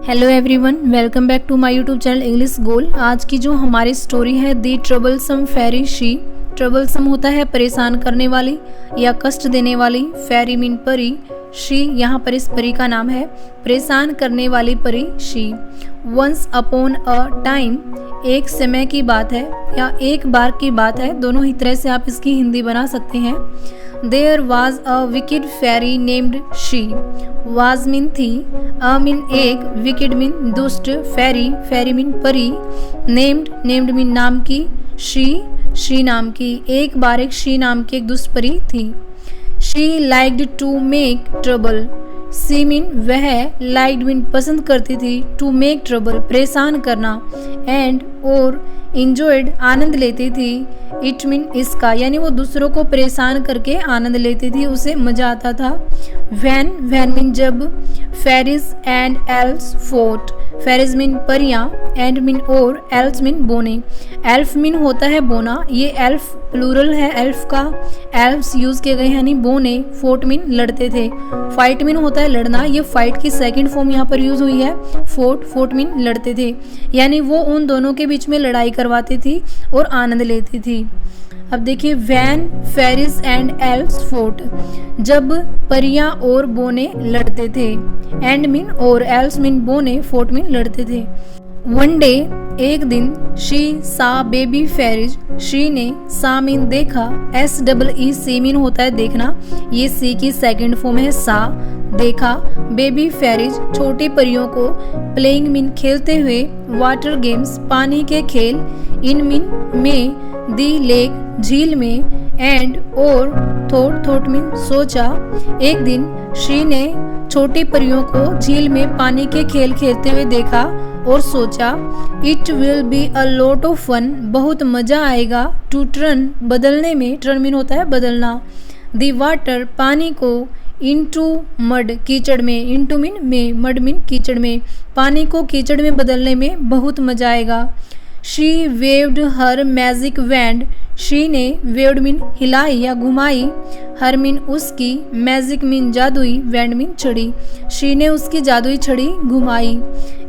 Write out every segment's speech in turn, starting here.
Hello everyone, welcome back to my YouTube channel English goal. आज की जो हमारी स्टोरी है the troublesome fairy she. Troublesome होता है परेशान करने वाली या कष्ट देने वाली, फेरी मीन परी, शी यहाँ पर इस परी का नाम है, परेशान करने वाली परी she. Once upon a time, एक समय की बात है या एक बार की बात है, दोनों ही तरह से आप इसकी हिंदी बना सकते हैं। There was a wicked fairy named she. Was mean थी, a मीन एक, wicked मीन दुष्ट, fairy मीन परी, named मीन नाम की, she नाम की। एक बार एक she नाम की एक दुष्ट परी थी। She liked to make trouble. She mean वह, liked मीन पसंद करती थी, to make trouble परेशान करना, and और enjoyed आनंद लेती थी, इट मीन इसका, यानी वो दूसरों को परेशान करके आनंद लेती थी, उसे मजा आता था। वैन मीन जब, fairies and elves fought, fairies mean परियां, एंड मीन और, एल्व्स मीन बोने। एल्फ मीन होता है बोना, ये एल्फ प्लूरल है एल्फ का, एल्व्स यूज किए गए यानी बोने। फोर्ट मीन लड़ते थे। फाइट मीन होता है लड़ना, ये फाइट की सेकंड फॉर्म यहाँ पर यूज हुई है। फोर्ट मीन लड़ते थे, यानी वो उन दोनों के बीच में लड़ाई करवाती थी और आनंद लेती थी। अब देखिए, when fairies and elves fought, जब परियां और बोने लड़ते थे, एंड मीन और, एल्व्स मीन बोने, फोर्ट मीन लड़ते थे। वन डे एक दिन, शी सा बेबी फेरिज, शी ने, सा मीन देखा, SEE मीन होता है देखना, ये सी की सेकंड फॉर्म है सा, देखा, बेबी फेरिज छोटी परियों को, प्लेइंग मीन खेलते हुए, वाटर गेम्स पानी के खेल, इन मीन में, दी लेक झील में, एंड और, थॉट मीन सोचा। एक दिन शी ने छोटी परियों को झील में पानी के खेल खेलते हुए देखा और सोचा, it will be a lot of fun, बहुत मजा आएगा, टू टर्न बदलने में, टर्न मीन होता है बदलना, दी वाटर पानी को, इनटू मड कीचड़ में, इनटू मीन में, मड मीन कीचड़ में, पानी को कीचड़ में बदलने में बहुत मजा आएगा। She waived her magic wand, she ने, वेव्ड मीन हिलाई या घुमाई, हर मीन उसकी, मैजिक मीन जादुई, वैंड मीन छड़ी, शी ने उसकी जादुई छड़ी घुमाई।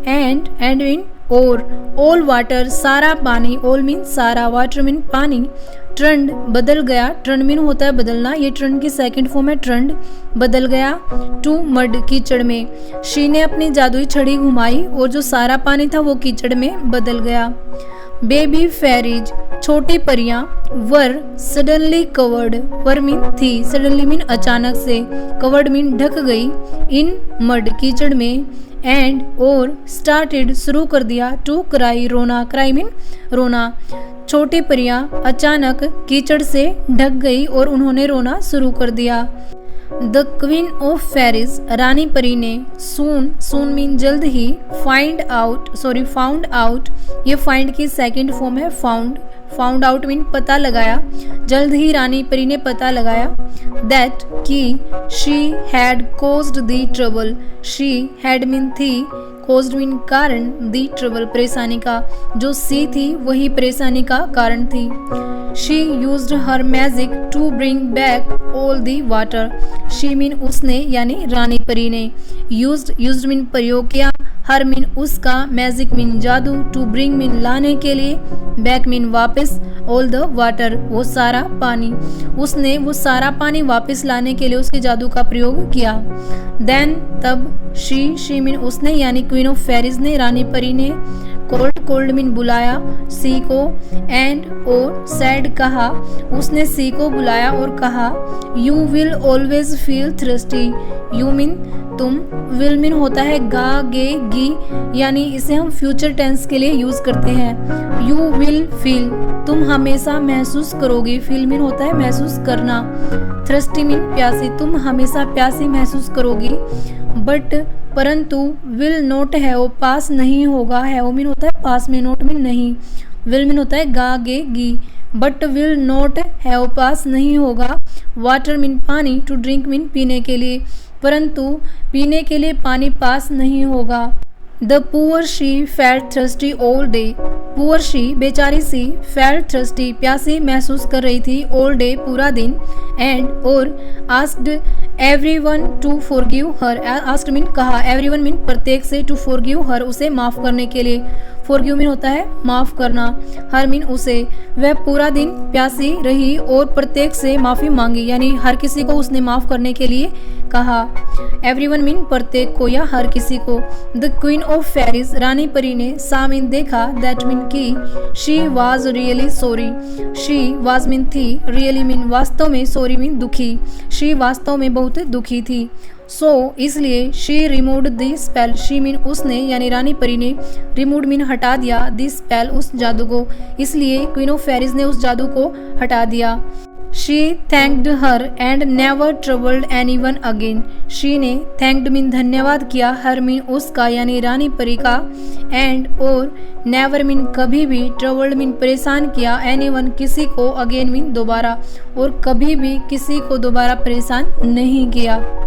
एंड मीन और, ऑल वाटर सारा पानी, ऑल मीन सारा, वाटर मीन पानी, ट्रेंड बदल गया, ट्रेंड मीन होता है बदलना, ये ट्रेंड की सेकंड फॉर्म है ट्रेंड, बदल गया, टू मड कीचड़ में, शी ने अपनी जादुई छड़ी घुमाई और जो सारा पानी था वो कीचड़ में बदल गया। बेबी फेरीज छोटी परियां, वर सडनली कवर्ड, वर मीन थी, सडनली मीन अचानक से, कवर्ड मीन ढक गई, इन मड कीचड़ में, एंड और, स्टार्टेड शुरू कर दिया, टू क्राई रोना, क्राई मीन रोना, छोटी परियां अचानक कीचड़ से ढक गई और उन्होंने रोना शुरू कर दिया। द क्वीन ऑफ फेरिस रानी परी ने, सून मीन जल्द ही, फाउंड आउट, ये फाइंड की सेकंड फॉर्म है फाउंड आउट मीन पता लगाया, जल्द ही रानी परी ने पता लगाया, दैट की, she had caused the trouble, she had mean थी, कॉज्ड मीन कारण, दी ट्रबल परेशानी का, जो सी थी वही परेशानी का कारण थी। She used her magic to bring back all the water, she mean उसने यानी रानी परी ने, यूज्ड मीन प्रयोग किया, हर मीन उसका, मैजिक मीन जादू, टू ब्रिंग मीन लाने के लिए, बैक मीन वापस, ऑल द वाटर वो सारा पानी, उसने वो सारा पानी वापस लाने के लिए उसके जादू का प्रयोग किया। देन तब, शी मीन उसने यानी क्वीन ऑफ फेरिस ने, रानी परी ने, कोल्ड मीन बुलाया सी को, एंड और, सैड कहा, उसने सी को बुलाया और कहा, you will always feel thirsty, you mean तुम, विल मीन होता है गा गे गी, यानी इसे हम फ्यूचर टेंस के लिए यूज करते हैं। यू विल फील तुम हमेशा महसूस करोगे, फील मीन होता है महसूस करना, थ्रस्टी मीन प्यासी, तुम हमेशा प्यासी महसूस करोगी, बट परंतु, विल नॉट हैव पास नहीं होगा, हैव मीन होता है पास में, नॉट मीन नहीं, विल मीन होता है गा गे गी, but will not have pass नहीं होगा, वाटर मीन पानी, टू ड्रिंक मीन पीने के लिए, परंतु पीने के लिए पानी पास नहीं होगा। The poor she felt thirsty all day, poor she बेचारी सी, फेल्ट थर्स्टी प्यासी महसूस कर रही थी, ऑल डे पूरा दिन, एंड और, asked everyone to forgive her, asked mean कहा, एवरीवन मीन प्रत्येक से, टू फॉरगिव हर उसे माफ करने के लिए, फॉरगिव मीन होता है माफ करना, हर मीन उसे, वह पूरा दिन प्यासी रही और प्रत्येक से माफी मांगी, यानी हर किसी को उसने माफ करने के लिए कहा। एवरीवन मीन प्रत्येक को या हर किसी को। द क्वीन ऑफ फेरीज, रानी परी ने, सा मीन देखा, दैट मीन की, she was really sorry, she was mean थी, रियली मीन वास्तव में, सॉरी मीन दुखी, शी वास्तव में बहुत दुखी थी। सो इसलिए, she removed the spell, she mean उसने यानी रानी परी ने, रिमूव्ड मीन हटा दिया, द स्पेल उस जादू को, इसलिए क्वीन ऑफ फेरीज ने उस जादू को हटा दिया। She thanked her and never troubled anyone again, she ने थैंक्ड मीन धन्यवाद किया, हर मीन उसका यानी रानी परी का, एंड और नेवर मीन कभी भी, ट्रबल्ड मीन परेशान किया, एनीवन किसी को, अगेन मीन दोबारा, और कभी भी किसी को दोबारा परेशान नहीं किया।